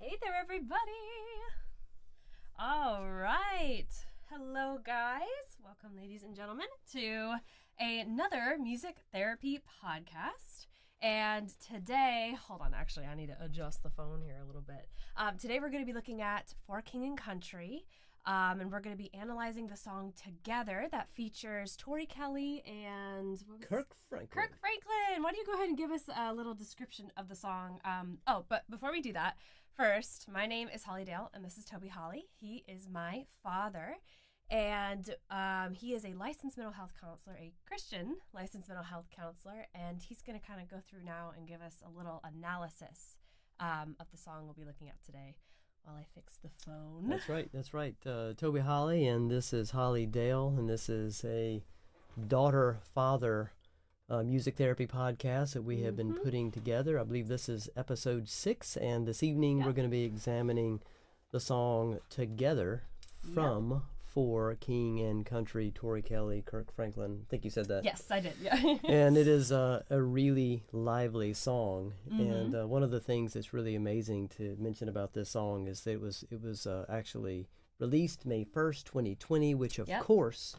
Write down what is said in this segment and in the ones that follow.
Hey there, everybody. All right. Hello, guys. Welcome, ladies and gentlemen, to another music therapy podcast. And today, hold on, actually, I need to adjust the phone here a little bit. Today, we're going to be looking at For King and Country. And we're going to be analyzing the song Together that features Tori Kelly and Kirk Franklin. Kirk Franklin. Why don't you go ahead and give us a little description of the song? But before we do that, first, my name is Holly Dayle, and this is Toby Holly. He is my father, and he is a licensed mental health counselor, a Christian licensed mental health counselor, and he's going to kind of go through now and give us a little analysis of the song we'll be looking at today. While I fix the phone. That's right. Toby Holly, and this is Holly Dayle, and this is a daughter-father music therapy podcast that we have been putting together. I believe this is episode 6, and this evening we're going to be examining the song Together from For King and Country, Tori Kelly, Kirk Franklin. I think you said that. Yes, I did, yeah. And it is a really lively song. And one of the things that's really amazing to mention about this song is that it was actually released May 1st, 2020, which of course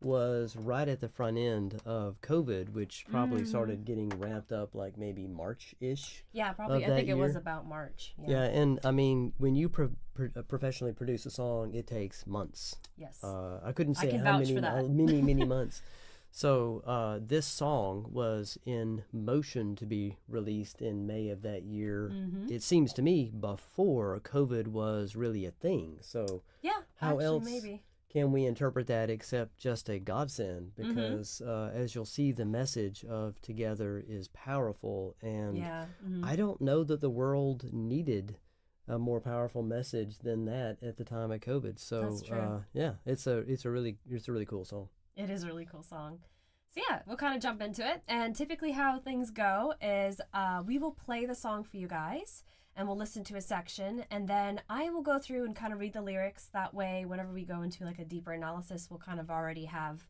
was right at the front end of COVID, which probably started getting ramped up like maybe March-ish. Yeah, probably. I think it was about March. Yeah, and I mean, when you professionally produce a song, it takes months. Yes. I couldn't say how many months. So this song was in motion to be released in May of that year. It seems to me before COVID was really a thing. So how else maybe can we interpret that except just a godsend? Because as you'll see, the message of Together is powerful, and I don't know that the world needed a more powerful message than that at the time of COVID. So that's true. It's a really cool song. It is a really cool song. So yeah, we'll kind of jump into it. And typically how things go is we will play the song for you guys, and we'll listen to a section, and then I will go through and kind of read the lyrics. That way, whenever we go into like a deeper analysis, we'll kind of already have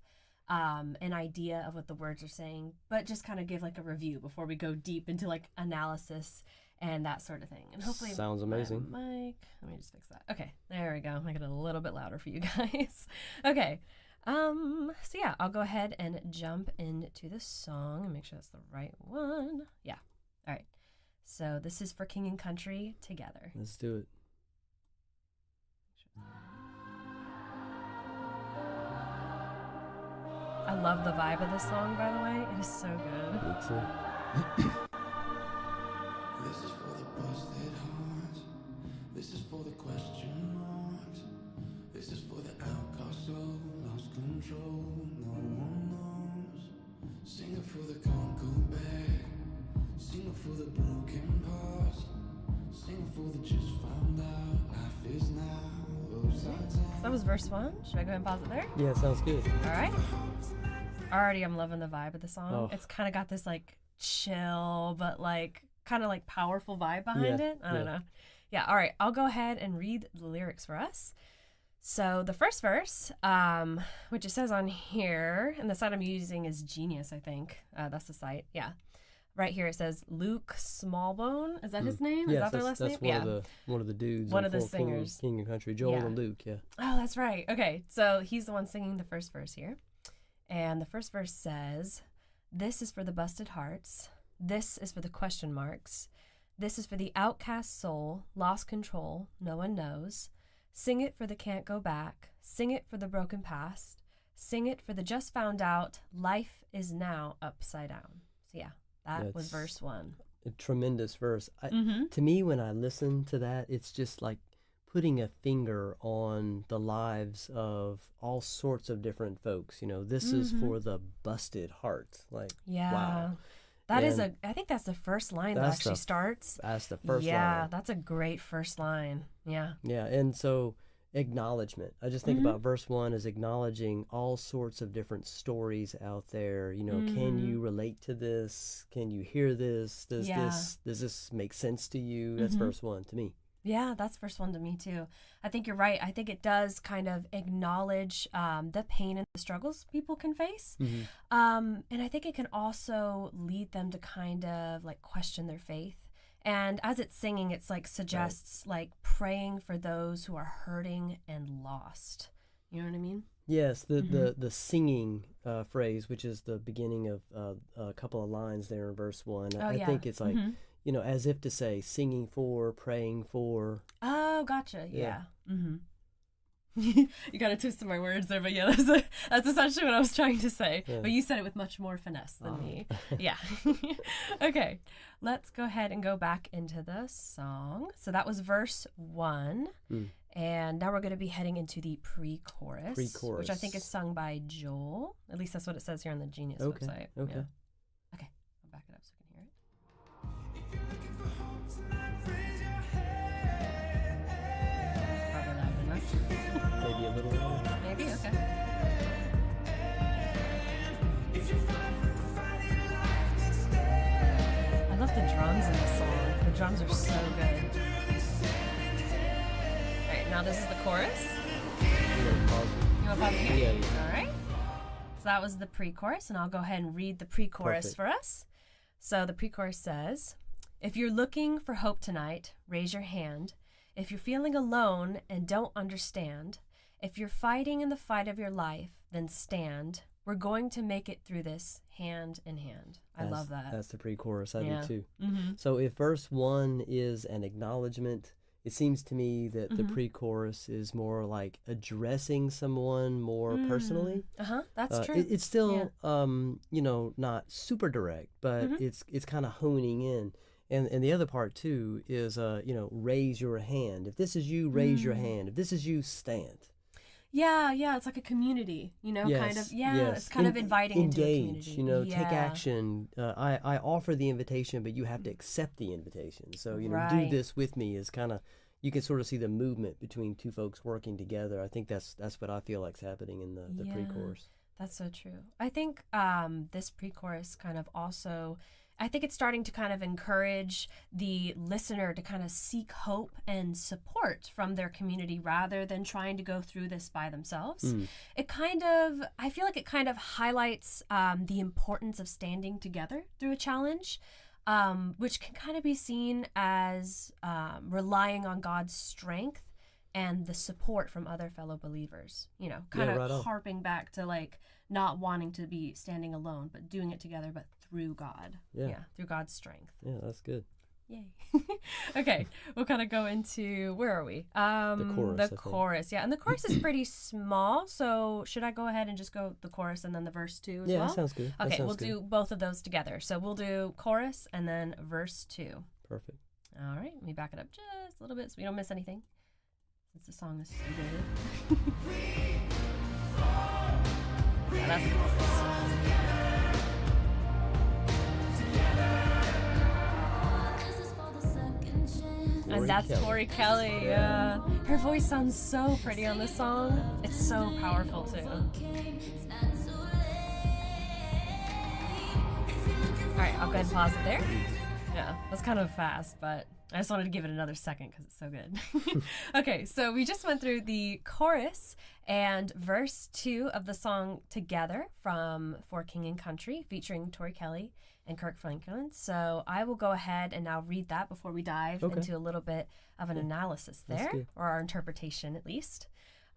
an idea of what the words are saying, but just kind of give like a review before we go deep into like analysis and that sort of thing. And hopefully sounds amazing. Mike, let me just fix that. Okay, there we go. Make it a little bit louder for you guys. Okay. So yeah, I'll go ahead and jump into the song and make sure that's the right one. Yeah. All right. So this is For King and Country, Together. Let's do it. I love the vibe of this song, by the way. It is so good. Me too. This is for the busted hearts. This is for the question marks. This is for the outcast soul, lost control, no one knows. Sing it for the conquered bag. Sing it for the broken past. Sing it for the just found out. Life is now upside down. So that was verse 1. Should I go ahead and pause it there? Yeah, sounds good. All right. Already I'm loving the vibe of the song. Oh. It's kind of got this like chill, but like kind of like powerful vibe behind it. I don't know. Yeah, all right. I'll go ahead and read the lyrics for us. So the first verse, which it says on here, and the site I'm using is Genius, I think. That's the site. Yeah. Right here it says Luke Smallbone. Is that his name? Is that their last name? That's one of the dudes. One of the singers. King and Country, Joel and Luke, yeah. Oh, that's right. Okay, so he's the one singing the first verse here. And the first verse says, "This is for the busted hearts. This is for the question marks. This is for the outcast soul, lost control, no one knows. Sing it for the can't go back. Sing it for the broken past. Sing it for the just found out. Life is now upside down." So yeah, that was verse 1. A tremendous verse. To me, when I listen to that, it's just like putting a finger on the lives of all sorts of different folks. You know, this is for the busted heart. Like, wow. That is I think that's the first line that actually starts. That's the first line. Yeah, that's a great first line. Yeah. Yeah, and so acknowledgement. I just think about verse 1 as acknowledging all sorts of different stories out there. You know, can you relate to this? Can you hear this? Does this make sense to you? That's verse 1 to me. Yeah, that's verse 1 to me too. I think you're right. I think it does kind of acknowledge the pain and the struggles people can face. And I think it can also lead them to kind of like question their faith And as it's singing, it's like suggests like praying for those who are hurting and lost. You know what I mean? Yes, the singing phrase, which is the beginning of a couple of lines there in verse 1. I think it's like, as if to say, singing for, praying for. Oh, gotcha. Yeah. You kind of twisted my words there, but yeah, that's essentially what I was trying to say. Yeah. But you said it with much more finesse than me. Yeah. Okay, let's go ahead and go back into the song. So that was verse 1. And now we're going to be heading into the pre-chorus, which I think is sung by Joel. At least that's what it says here on the Genius website. Okay. Yeah. Okay, I'll back it up so we can hear it. If you're looking for hope tonight, raise your hand. Probably loud enough. Maybe a little louder. Maybe, okay. If you're fighting life, then stay. I love the drums in this song. The drums are so good. All right, now this is the chorus. You want to pause it here? Yeah. All right. So that was the pre-chorus, and I'll go ahead and read the pre-chorus for us. So the pre-chorus says, if you're looking for hope tonight, raise your hand. If you're feeling alone and don't understand, if you're fighting in the fight of your life, then stand. We're going to make it through this hand in hand. I love that. That's the pre-chorus. I do too. Mm-hmm. So if verse 1 is an acknowledgement, it seems to me that the pre-chorus is more like addressing someone more personally. That's true. It's still, not super direct, but it's kind of honing in. And the other part too is, raise your hand. If this is you, raise your hand. If this is you, stand. Yeah, it's like a community, kind of. Yeah, yes. It's kind of inviting into a engage, community. Take action. I offer the invitation, but you have to accept the invitation. So, do this with me is kind of, you can sort of see the movement between two folks working together. I think that's what I feel like's happening in the pre-chorus. That's so true. I think this pre-chorus kind of also, I think it's starting to kind of encourage the listener to kind of seek hope and support from their community rather than trying to go through this by themselves. I feel like it kind of highlights the importance of standing together through a challenge, which can kind of be seen as relying on God's strength and the support from other fellow believers, harping back to like not wanting to be standing alone, but doing it together, but through God. Through God's strength. Yeah, that's good. Yay. Okay, we'll kind of go into, where are we? The chorus. The chorus, yeah. And the chorus is pretty small, so should I go ahead and just go the chorus and then the verse 2 as well? Yeah, that sounds good. Okay, we'll do both of those together. So we'll do chorus and then verse 2. Perfect. All right, let me back it up just a little bit so we don't miss anything, since the song is so good. Yeah, that's the chorus. And that's Tori Kelly. Yeah. Her voice sounds so pretty on this song. It's so powerful too. Alright, I'll go ahead and pause it there. Yeah, that's kind of fast, but I just wanted to give it another second because it's so good. Okay, so we just went through the chorus and verse 2 of the song Together from For King and Country featuring Tori Kelly and Kirk Franklin. So I will go ahead and now read that before we dive into a little bit of an analysis there, or our interpretation at least.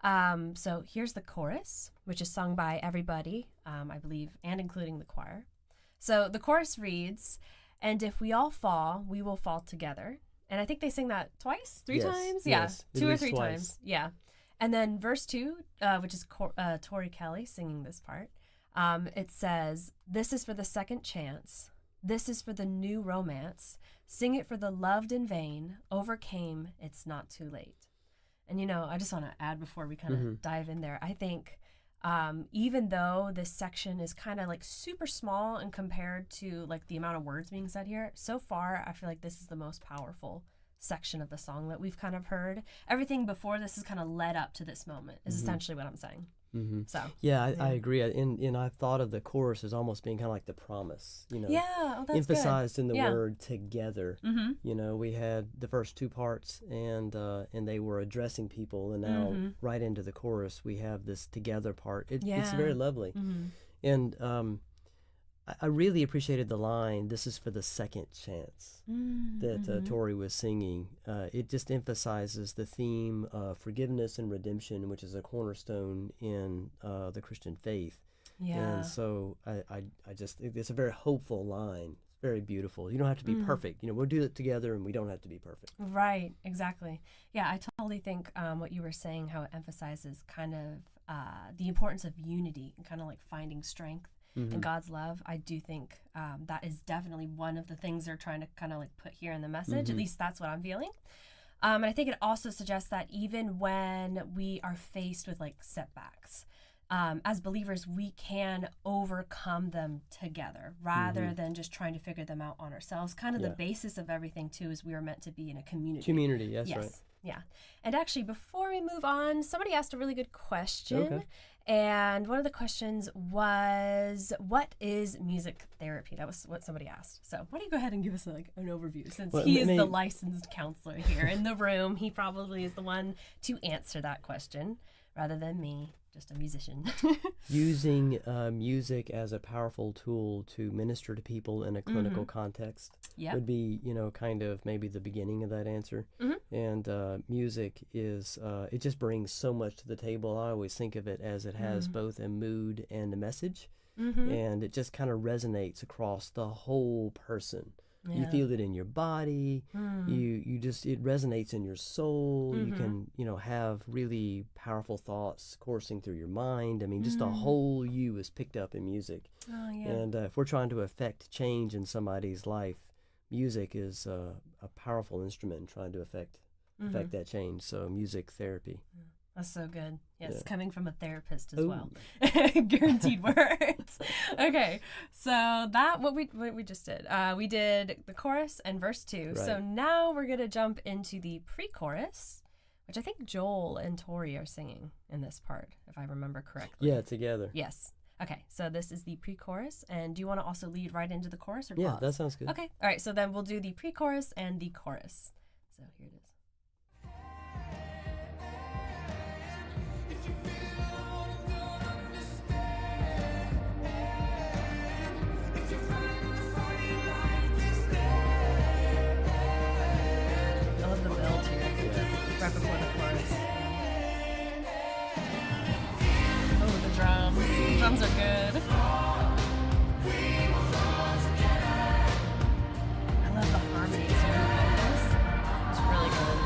So here's the chorus, which is sung by everybody, I believe, and including the choir. So the chorus reads, and if we all fall, we will fall together. And I think they sing that twice, three times? Yes, yeah, 2 or 3 times. Yeah. And then verse 2, which is Tori Kelly singing this part, it says, this is for the second chance. This is for the new romance. Sing it for the loved in vain. Overcame, it's not too late. And, I just want to add before we kind of dive in there, I think even though this section is kind of like super small and compared to like the amount of words being said here, so far I feel like this is the most powerful section of the song that we've kind of heard. Everything before this is kind of led up to this moment is essentially what I'm saying. So I agree. And I've thought of the chorus as almost being kind of like the promise, that's emphasized good. in the word together. We had the first 2 parts and they were addressing people, and now right into the chorus we have this together part. It's very lovely. And I really appreciated the line, "This is for the second chance," that Tori was singing. It just emphasizes the theme of forgiveness and redemption, which is a cornerstone in the Christian faith. Yeah. And so I just, it's a very hopeful line. It's very beautiful. You don't have to be perfect. We'll do it together, and we don't have to be perfect. Right, exactly. Yeah, I totally think what you were saying, how it emphasizes kind of the importance of unity and kind of like finding strength in God's love. I do think that is definitely one of the things they're trying to kind of like put here in the message. At least that's what I'm feeling. And I think it also suggests that even when we are faced with like setbacks, as believers, we can overcome them together rather than just trying to figure them out on ourselves. Kind of the basis of everything, too, is we are meant to be in a community. Community, that's yes. right. Yeah. And actually, before we move on, somebody asked a really good question. Okay. And one of the questions was, what is music therapy? That was what somebody asked. So why don't you go ahead and give us an overview, since he is the licensed counselor here in the room. He probably is the one to answer that question rather than me, just a musician. Using music as a powerful tool to minister to people in a clinical context would be, kind of maybe the beginning of that answer. And music is, it just brings so much to the table. I always think of it as it has both a mood and a message. And it just kind of resonates across the whole person. Yeah. You feel it in your body. You just, it resonates in your soul. You can, have really powerful thoughts coursing through your mind. I mean, just the whole you is picked up in music. Oh, yeah. And if we're trying to affect change in somebody's life, music is a powerful instrument in trying to affect that change. So music therapy. That's so good. Yes, coming from a therapist as well. Guaranteed words. Okay, so that what we just did. We did the chorus and verse 2. Right. So now we're gonna jump into the pre-chorus, which I think Joel and Tori are singing in this part, if I remember correctly. Yeah, together. Yes. Okay, so this is the pre-chorus, and do you want to also lead right into the chorus or pause? Yeah, that sounds good. Okay, all right. So then we'll do the pre-chorus and the chorus. So here it is. Right before the chorus. Oh, the drums. The drums are good. I love the harmonies here in the vocals. It's really good.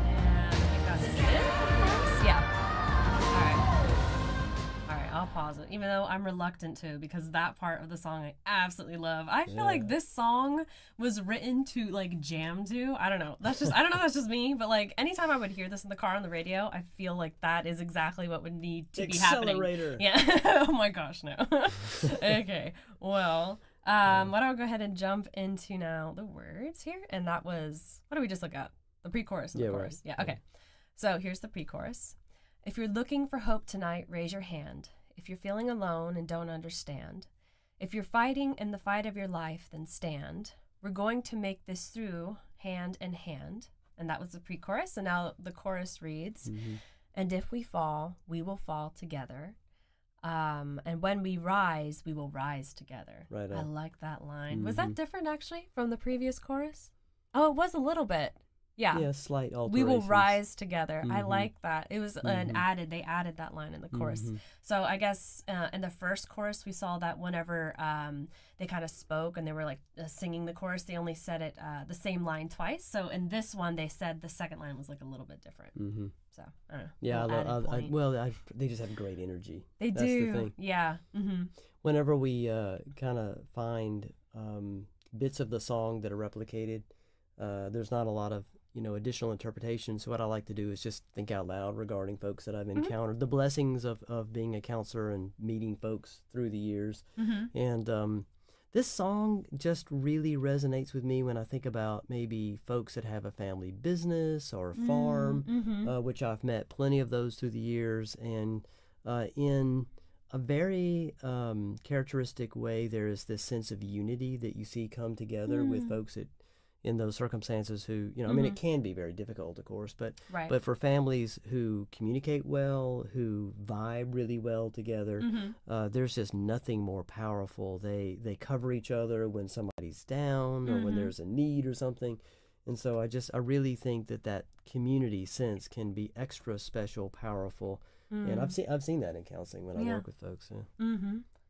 And I think that's it. Yeah. I'll pause it, even though I'm reluctant to, because that part of the song I absolutely love. I feel like this song was written to like jam to. I don't know. That's just me, but like anytime I would hear this in the car on the radio, I feel like that is exactly what would need to be happening. Accelerator. Yeah. Oh my gosh, no. Okay. Well, why don't I go ahead and jump into now the words here? And that was, what did we just look at? The pre-chorus and the chorus. Right. Yeah. Okay. So here's the pre-chorus. If you're looking for hope tonight, raise your hand. If you're feeling alone and don't understand, if you're fighting in the fight of your life, then stand. We're going to make this through hand in hand. And that was the pre-chorus. And now the chorus reads, and if we fall, we will fall together. And when we rise, we will rise together. Right on. I like that line. Was that different, actually, from the previous chorus? Oh, it was a little bit. Yeah. Yeah, slight alterations. We will rise together. I like that. It was they added that line in the chorus. So I guess in the first chorus, we saw that whenever they kind of spoke and they were like singing the chorus, they only said it the same line twice. So in this one, they said the second line was like a little bit different. So I don't know. Yeah, they just have great energy. They That's do. The thing. Yeah. Whenever we kind of find bits of the song that are replicated, there's not a lot of additional interpretation. So what I like to do is just think out loud regarding folks that I've encountered, the blessings of being a counselor and meeting folks through the years. And this song just really resonates with me when I think about maybe folks that have a family business or a farm, which I've met plenty of those through the years. And in a very characteristic way, there is this sense of unity that you see come together with folks that in those circumstances who, I mean, it can be very difficult, of course, but Right. but for families who communicate well, who vibe really well together, there's just nothing more powerful. They cover each other when somebody's down or when there's a need or something. And so I really think that community sense can be extra special, powerful. And I've seen that in counseling when I work with folks. Yeah.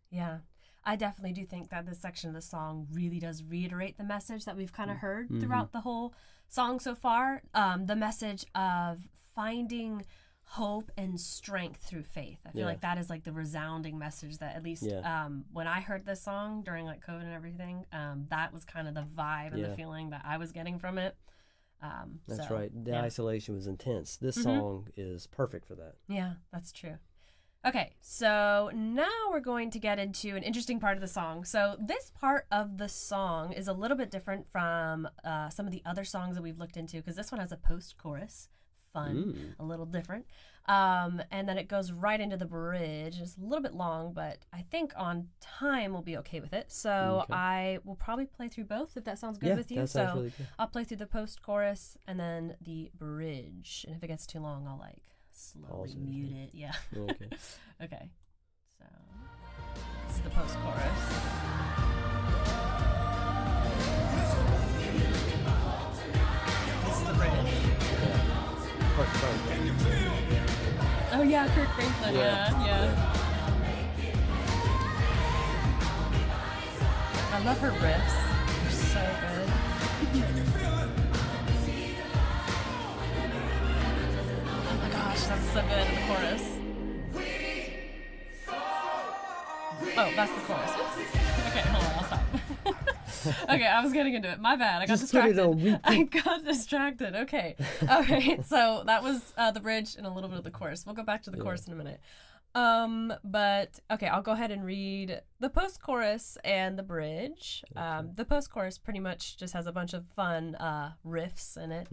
Yeah. I definitely do think that this section of the song really does reiterate the message that we've kind of heard throughout the whole song so far. The message of finding hope and strength through faith. I feel like that is like the resounding message that at least when I heard this song during like COVID and everything, that was kind of the vibe and the feeling that I was getting from it. That's right. The isolation was intense. This song is perfect for that. Yeah, that's true. Okay, so now we're going to get into an interesting part of the song. So this part of the song is a little bit different from some of the other songs that we've looked into, because this one has a post-chorus. Fun, a little different. And then it goes right into the bridge. It's a little bit long, but I think on time we'll be okay with it. So I will probably play through both if that sounds good with you. That sounds really good. I'll play through the post-chorus and then the bridge. And if it gets too long, I'll slowly mute it. Yeah. Okay. Okay. So this is the post-chorus. This is the bridge. Oh yeah, Kirk Franklin. Yeah. I love her riffs. They're so good. Oh my gosh, that's so good in the chorus. Oh, that's the chorus. Okay, hold on, I'll stop. Okay, I was getting into it. My bad. I got distracted. I got distracted. Okay. All right. So that was the bridge and a little bit of the chorus. We'll go back to the chorus in a minute. But okay, I'll go ahead and read the post-chorus and the bridge. Okay. The post-chorus pretty much just has a bunch of fun riffs in it.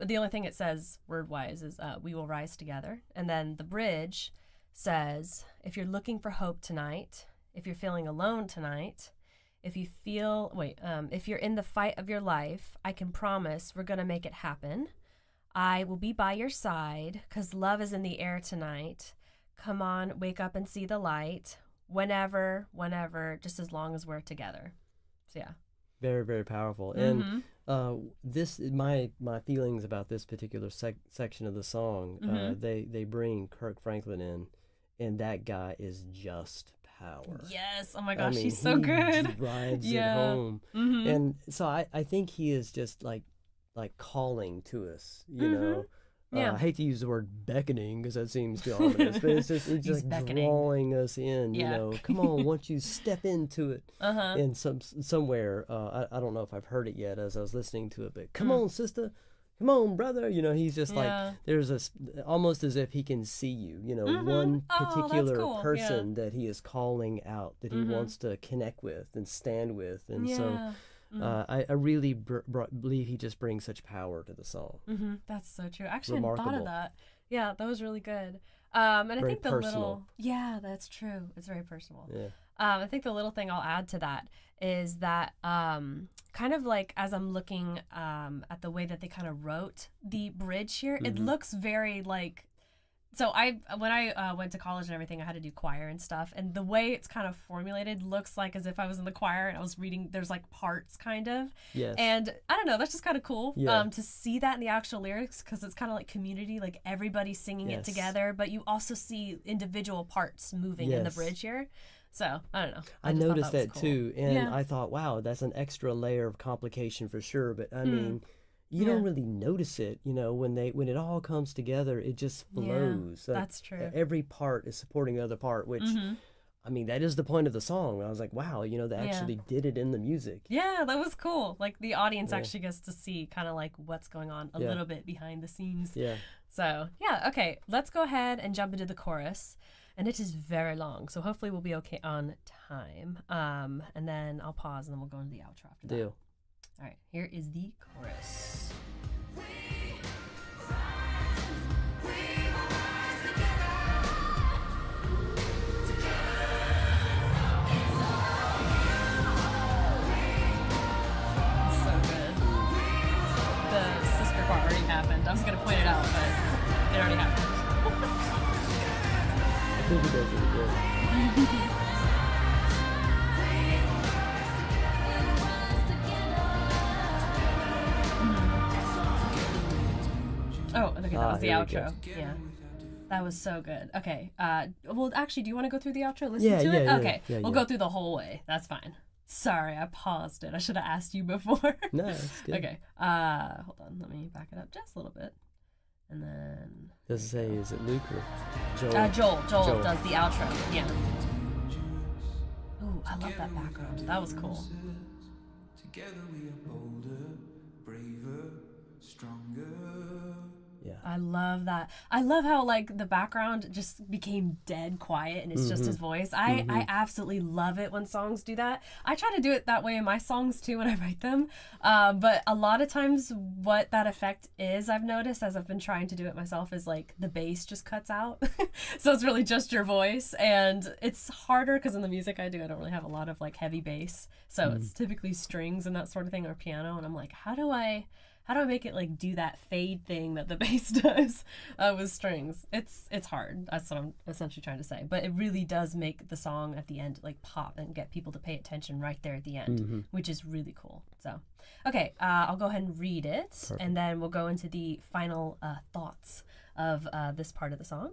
The only thing it says word-wise is "we will rise together," and then the bridge says, "If you're looking for hope tonight, if you're feeling alone tonight, if you're in the fight of your life, I can promise we're gonna make it happen. I will be by your side, 'cause love is in the air tonight. Come on, wake up and see the light. Whenever, just as long as we're together." So yeah. Very, very powerful. And this my feelings about this particular section of the song. They bring Kirk Franklin in, and that guy is just power. Yes. Oh my gosh, I mean, he's so good. He drives it home. And so I think he is just like calling to us, you know. I hate to use the word beckoning because that seems too ominous, but it's just drawing us in, you know. Come on, once you step into it, and somewhere, I don't know if I've heard it yet as I was listening to it, but come on, sister, come on, brother, you know. He's just like there's almost as if he can see you, you know, one particular person that he is calling out, that he wants to connect with and stand with, and so. I really believe he just brings such power to the song. That's so true. Actually, I hadn't thought of that. Yeah, that was really good. And I think the little, that's true. It's very personal. Yeah. I think the little thing I'll add to that is that kind of like as I'm looking at the way that they kind of wrote the bridge here, it looks very like. So when I went to college and everything, I had to do choir and stuff. And the way it's kind of formulated looks like as if I was in the choir and I was reading, there's like parts kind of. Yes. And I don't know, that's just kind of cool to see that in the actual lyrics, because it's kind of like community, like everybody singing it together. But you also see individual parts moving in the bridge here. So, I don't know. I noticed that cool. too. And I thought, wow, that's an extra layer of complication for sure. But I mean... You don't really notice it, you know, when it all comes together, it just flows. Yeah, that's true. Every part is supporting the other part, which, I mean, that is the point of the song. I was like, wow, you know, they actually did it in the music. Yeah, that was cool. Like, the audience actually gets to see kind of like what's going on a little bit behind the scenes. Yeah. So, okay, let's go ahead and jump into the chorus. And it is very long, so hopefully we'll be okay on time. And then I'll pause and then we'll go into the outro after that. Deal. All right, here is the chorus. So good. think he does really good. Oh, okay, that was the here we outro. go. Yeah. That was so good. Okay. Well, actually, do you want to go through the outro? Listen Yeah, to yeah, it? yeah, Okay. yeah, We'll yeah. go through the whole way. That's fine. Sorry, I paused it. I should have asked you before. No, that's good. Okay. Hold on. Let me back it up just a little bit. And then... Does it say, is it Luke or Joel? Joel does the outro. Yeah. Ooh, I love that background. That was cool. Together we are bolder, braver, stronger. Yeah. I love that. I love how like the background just became dead quiet and it's just his voice. I absolutely love it when songs do that. I try to do it that way in my songs too when I write them. But a lot of times what that effect is, I've noticed as I've been trying to do it myself, is like the bass just cuts out. So it's really just your voice, and it's harder because in the music I do, I don't really have a lot of like heavy bass. So it's typically strings and that sort of thing, or piano, and I'm like, how do I make it like do that fade thing that the bass does with strings? It's hard. That's what I'm essentially trying to say. But it really does make the song at the end like pop and get people to pay attention right there at the end, which is really cool. So, okay, I'll go ahead and read it, and then we'll go into the final thoughts of this part of the song.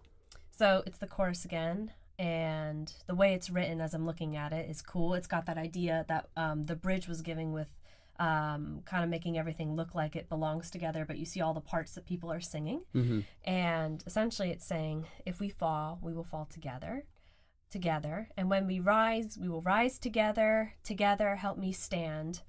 So it's the chorus again. And the way it's written as I'm looking at it is cool. It's got that idea that the bridge was giving with kind of making everything look like it belongs together, but you see all the parts that people are singing. And essentially it's saying, if we fall, we will fall together. And when we rise, we will rise together. Together, help me stand.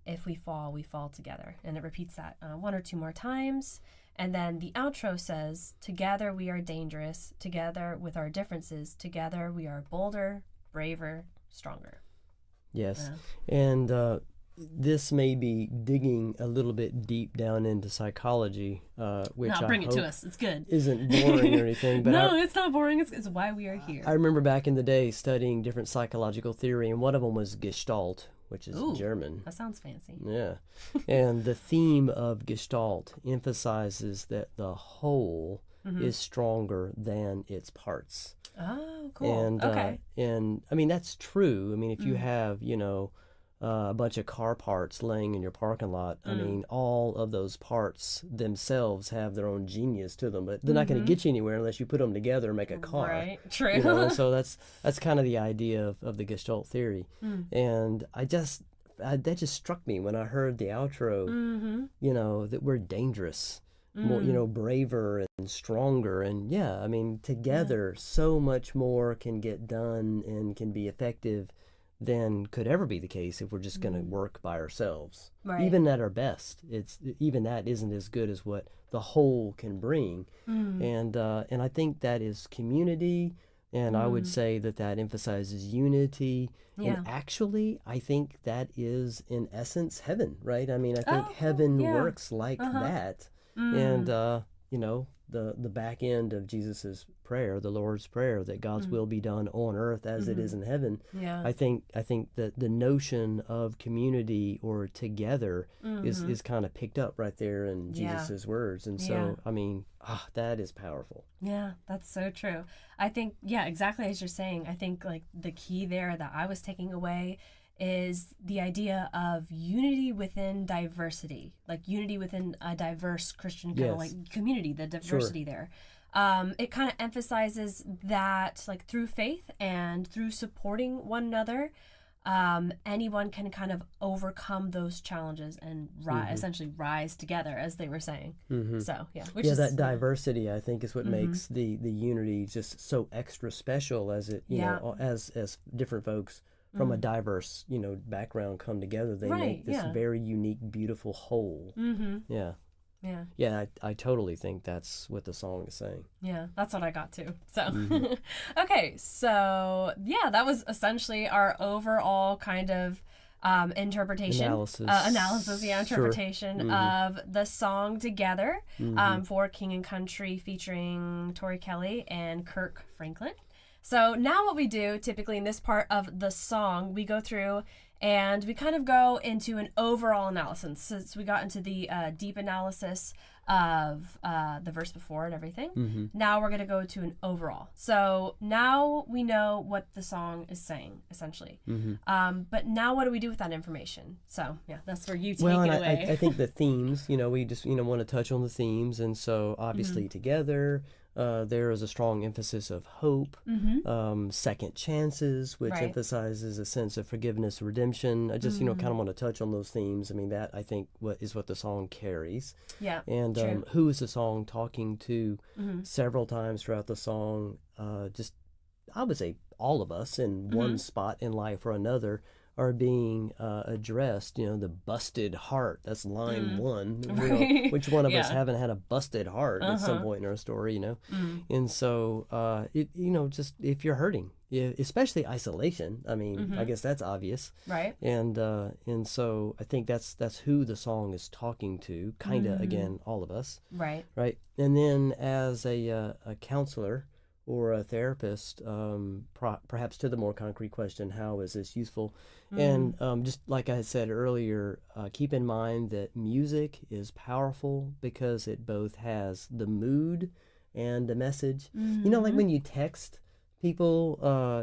If we fall together. And it repeats that one or two more times. And then the outro says, together we are dangerous. Together with our differences. Together we are bolder, braver, stronger. Yes. And this may be digging a little bit deep down into psychology, which No, I bring it hope to us. It's good. isn't boring or anything. But No, it's not boring. It's why we are here. I remember back in the day studying different psychological theory, and one of them was Gestalt, which is Ooh, German. That sounds fancy. Yeah. And the theme of Gestalt emphasizes that the whole is stronger than its parts. Oh, cool. And, okay. and I mean, that's true. I mean, if you have, a bunch of car parts laying in your parking lot, I mean, all of those parts themselves have their own genius to them, but they're not going to get you anywhere unless you put them together and make a car. Right. True. And so that's kind of the idea of the Gestalt theory. And that just struck me when I heard the outro, that we're dangerous, more, braver and stronger. And yeah, I mean, together, so much more can get done and can be effective than could ever be the case if we're just going to work by ourselves. Right. Even at our best, even that isn't as good as what the whole can bring. And I think that is community, and I would say that emphasizes unity. Yeah. And actually, I think that is in essence heaven, right? I mean, I think Oh, heaven yeah. works like that. And the back end of Jesus's prayer, the Lord's Prayer, that God's will be done on earth as it is in heaven. Yeah. I think that the notion of community or together is kind of picked up right there in Jesus's words. And so, I mean, that is powerful. Yeah, that's so true. I think, exactly as you're saying, I think like the key there that I was taking away is the idea of unity within diversity, like unity within a diverse Christian kind of like community, the diversity there. It kind of emphasizes that like through faith and through supporting one another, anyone can kind of overcome those challenges and essentially rise together, as they were saying. So, that diversity, I think, is what makes the unity just so extra special, as it, as different folks from a diverse, background come together, they make this very unique, beautiful whole. Yeah, I totally think that's what the song is saying. Yeah, that's what I got too. So, okay, so that was essentially our overall kind of interpretation, interpretation of the song Together for King and Country featuring Tori Kelly and Kirk Franklin. So now what we do typically in this part of the song, we go through and we kind of go into an overall analysis. Since we got into the deep analysis of the verse before and everything. Mm-hmm. Now we're going to go to an overall. So now we know what the song is saying, essentially. Mm-hmm. But now what do we do with that information? So, yeah, that's where you take Well, it and away. I think the themes, we just, want to touch on the themes. And so obviously together, there is a strong emphasis of hope, second chances, which Right. emphasizes a sense of forgiveness, redemption. I just, kind of want to touch on those themes. I mean, that I think what the song carries. Yeah. And true. who is the song talking to? Several times throughout the song, just, I would say all of us in one spot in life or another are being addressed. The busted heart. That's line one. Right. Which one of us Yeah. haven't had a busted heart at some point in our story? And so just if you're hurting, especially isolation. I mean, I guess that's obvious. Right. And so I think that's who the song is talking to. Kind of again, all of us. Right. Right. And then as a counselor or a therapist, perhaps to the more concrete question, how is this useful? And just like I said earlier, keep in mind that music is powerful because it both has the mood and the message. Like when you text people,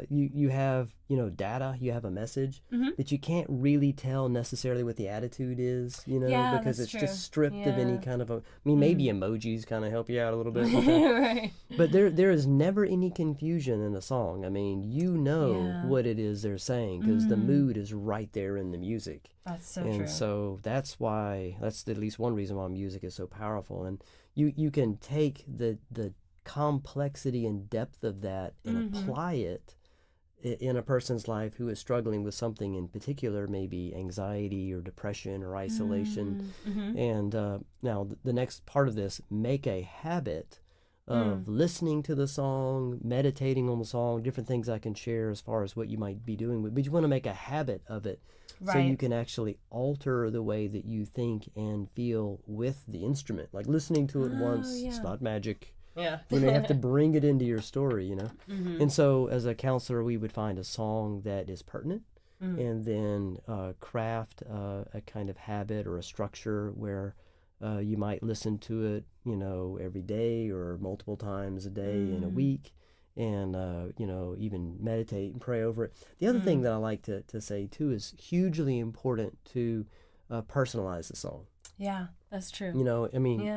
you have data, you have a message, but you can't really tell necessarily what the attitude is, Yeah, because that's it's just true. stripped of any Yeah. kind of maybe emojis kind of help you out a little bit. Right. But there is never any confusion in a song. I mean, Yeah. what it is they're saying because the mood is right there in the music. That's so And true. so that's at least one reason why music is so powerful. And you can take the complexity and depth of that and apply it in a person's life who is struggling with something in particular, maybe anxiety or depression or isolation. And now the next part of this, make a habit of listening to the song, meditating on the song, different things I can share as far as what you might be doing. But you want to make a habit of it so you can actually alter the way that you think and feel with the instrument. Like listening to it once, it's not magic. Yeah. You have to bring it into your story, And so as a counselor, we would find a song that is pertinent and then craft a kind of habit or a structure where you might listen to it, every day or multiple times a day in a week and, even meditate and pray over it. The other thing that I like to say, too, is hugely important to personalize the song. Yeah, that's true.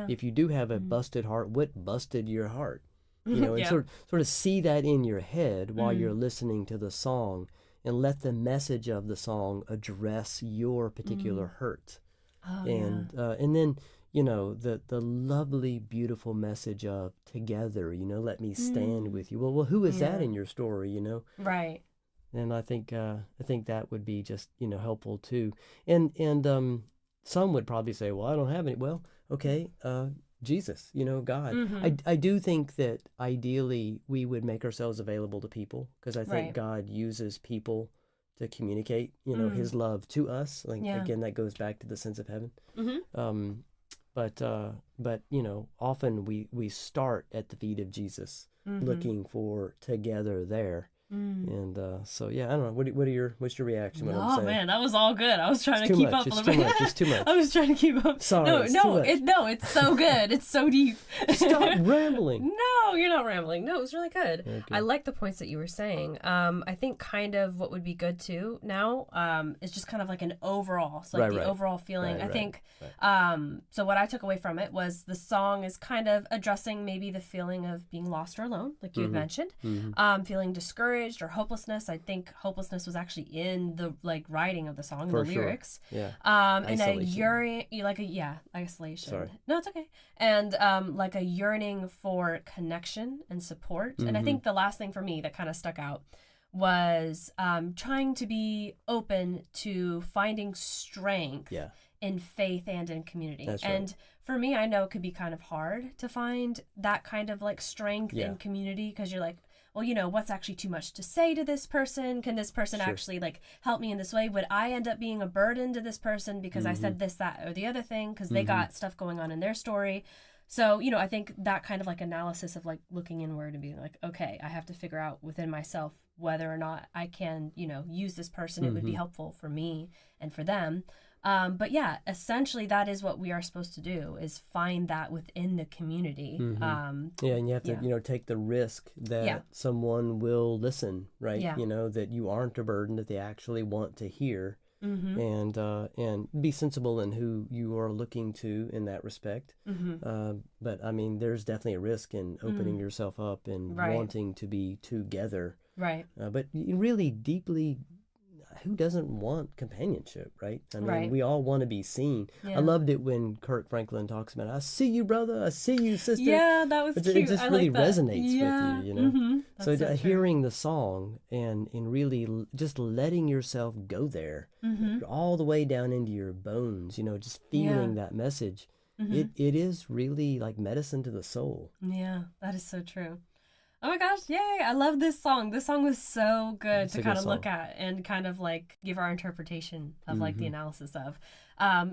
If you do have a busted heart, what busted your heart? And Yeah. sort of see that in your head while you're listening to the song and let the message of the song address your particular hurt. Oh, And then, the lovely, beautiful message of together, let me stand with you. Well, who is that in your story, Right. And I think that would be just, helpful too. And some would probably say, well, I don't have any. Well, okay, Jesus, God. I do think that ideally we would make ourselves available to people because I think Right. God uses people to communicate, his love to us. Like, again, that goes back to the sense of heaven. But often we start at the feet of Jesus looking for together there. And so yeah, I don't know. What's your reaction when I'm saying? Oh man, that was all good. I was trying It's to too keep much. up a It's little too bit. much. It's too much. I was trying to keep up. Sorry, it's too much. It's so good. It's so deep. Stop rambling. No, you're not rambling. No, it was really good. Okay. I like the points that you were saying. I think kind of what would be good too now is just kind of like an overall, so like Right. overall feeling. Right, I think right. so what I took away from it was the song is kind of addressing maybe the feeling of being lost or alone, like you had mentioned, feeling discouraged or hopelessness. I think hopelessness was actually in the writing of the song and For the sure. lyrics. Yeah. And a Isolation. yearning, isolation. Sorry. No, it's okay. And like a yearning for connection and support. And I think the last thing for me that kind of stuck out was trying to be open to finding strength Yeah. in faith and in community. That's right. And for me, I know it could be kind of hard to find that kind of strength Yeah. in community because you're like, well, what's actually too much to say to this person? Can this person Sure. actually help me in this way? Would I end up being a burden to this person because I said this, that, or the other thing because they got stuff going on in their story? So, I think that kind of analysis of looking inward and being okay, I have to figure out within myself whether or not I can, use this person. It would be helpful for me and for them. But yeah, essentially that is what we are supposed to do, is find that within the community. Yeah, and you have to, take the risk that someone will listen, right? Yeah. That you aren't a burden, that they actually want to hear, and be sensible in who you are looking to in that respect. But I mean, there's definitely a risk in opening yourself up and wanting to be together. Right. But you really deeply, who doesn't want companionship, right? I mean, we all want to be seen. Yeah. I loved it when Kirk Franklin talks about, I see you, brother, I see you, sister. Yeah, that was cute. It just really resonates yeah. with you, So hearing the song and really just letting yourself go there, all the way down into your bones, just feeling that message. It is really like medicine to the soul. Yeah, that is so true. Oh my gosh, yay! I love this song. This song was so good to kind of look at and kind of like give our interpretation of like the analysis of.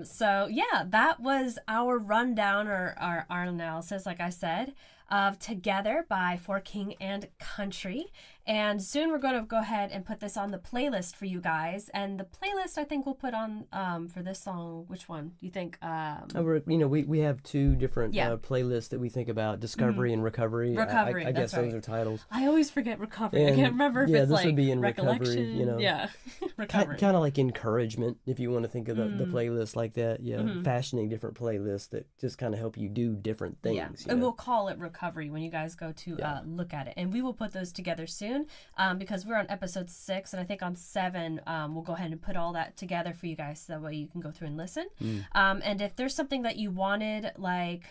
So yeah, that was our rundown or our analysis, like I said, of Together by For King and Country. And soon we're going to go ahead and put this on the playlist for you guys. And the playlist I think we'll put on for this song, which one do you think? We have two different playlists that we think about, Discovery and Recovery. Recovery, I guess that's those are titles. I always forget Recovery. I can't remember if it's this would be in Recollection. Recovery, Yeah, Recovery. Kind of like encouragement, if you want to think of the playlist like that. Yeah, fashioning different playlists that just kind of help you do different things. Yeah, and we'll call it Recovery when you guys go to look at it. And we will put those together soon. Because we're on episode 6, and I think on 7 we'll go ahead and put all that together for you guys, so that way you can go through and listen. And if there's something that you wanted, like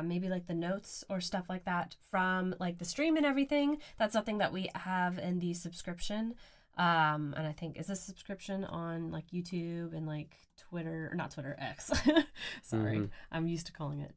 maybe like the notes or stuff like that from like the stream and everything, that's something that we have in the subscription. And I think is this subscription on like YouTube and like Twitter, or not Twitter, X. Sorry, I'm used to calling it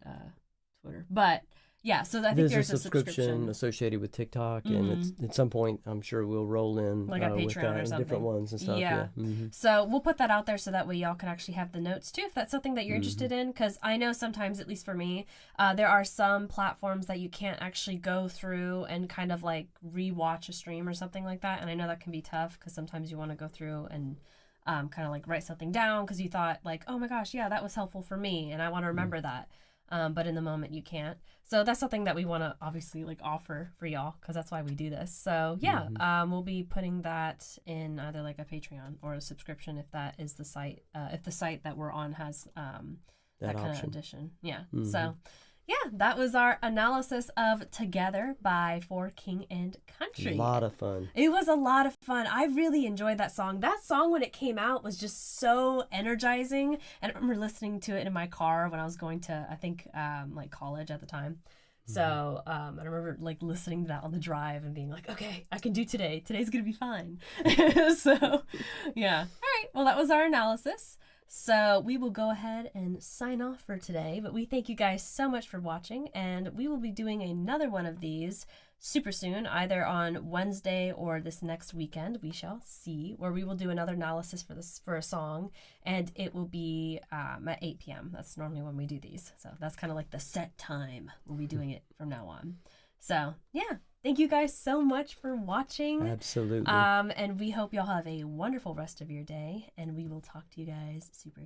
Twitter, but yeah, so I think there's a subscription associated with TikTok, and at some point, I'm sure we'll roll in like a Patreon with that or and something. different ones and stuff. Yeah. So we'll put that out there so that way y'all can actually have the notes too, if that's something that you're interested in. Because I know sometimes, at least for me, there are some platforms that you can't actually go through and kind of like rewatch a stream or something like that. And I know that can be tough because sometimes you want to go through and kind of like write something down because you thought like, oh my gosh, yeah, that was helpful for me, and I want to remember that. But in the moment you can't. So that's something that we want to obviously like offer for y'all, because that's why we do this. So yeah, we'll be putting that in either like a Patreon or a subscription if that is the site. If the site that we're on has that kind of addition. Yeah. So yeah, that was our analysis of Together by For King and Country. A lot of fun. It was a lot of fun. I really enjoyed that song. That song, when it came out, was just so energizing. And I remember listening to it in my car when I was going to, I think, like college at the time. So I remember like listening to that on the drive and being like, okay, I can do today. Today's going to be fine. So yeah. All right. Well, that was our analysis. So we will go ahead and sign off for today, but we thank you guys so much for watching, and we will be doing another one of these super soon, either on Wednesday or this next weekend. We shall see, where we will do another analysis for a song, and it will be at 8 p.m. That's normally when we do these, so that's kind of like the set time. We'll be doing it from now on. So yeah, thank you guys so much for watching. Absolutely. And we hope y'all have a wonderful rest of your day, and we will talk to you guys super